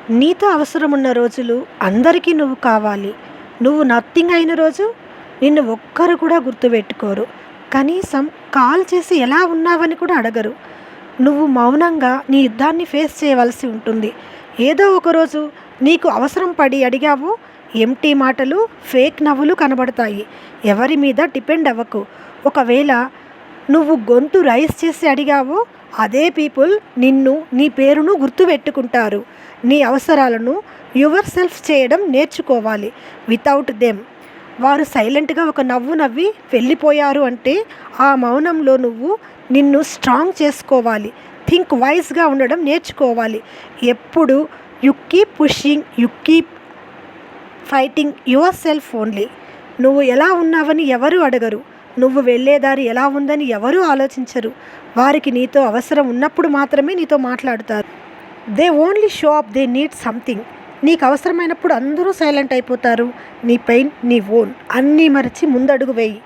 నీతో అవసరమున్న రోజులు అందరికీ నువ్వు కావాలి. నువ్వు నథింగ్ అయిన రోజు నిన్ను ఒక్కరు కూడా గుర్తుపెట్టుకోరు. కనీసం కాల్ చేసి ఎలా ఉన్నావని కూడా అడగరు. నువ్వు మౌనంగా నీ యుద్ధాన్ని ఫేస్ చేయవలసి ఉంటుంది. ఏదో ఒకరోజు నీకు అవసరం పడి అడిగావో ఎంప్టీ మాటలు, ఫేక్ నవ్వులు కనబడతాయి. ఎవరి మీద డిపెండ్ అవ్వకు. ఒకవేళ నువ్వు గొంతు రైజ్ చేసి అడిగావో అదే పీపుల్ నిన్ను, నీ పేరును గుర్తుపెట్టుకుంటారు. నీ అవసరాలను యువర్ సెల్ఫ్ చేయడం నేర్చుకోవాలి. వితౌట్ దెమ్ వారు సైలెంట్గా ఒక నవ్వు నవ్వి వెళ్ళిపోయారు అంటే ఆ మౌనంలో నువ్వు నిన్ను స్ట్రాంగ్ చేసుకోవాలి. థింక్ వైజ్గా ఉండడం నేర్చుకోవాలి. ఎప్పుడు you keep pushing, you keep fighting your self only. నువ్వు ఎలా ఉన్నావని ఎవరు అడగరు. నువ్వు వెళ్ళేదారి ఎలా ఉందని ఎవరూ ఆలోచించరు. వారికి నీతో అవసరం ఉన్నప్పుడు మాత్రమే నీతో మాట్లాడుతారు. They only show up they need something. నీకు అవసరమైనప్పుడు అందరూ సైలెంట్ అయిపోతారు. నీ పెయిన్ నీ ఓన్ అన్నీ మరిచి ముందడుగు వేయి.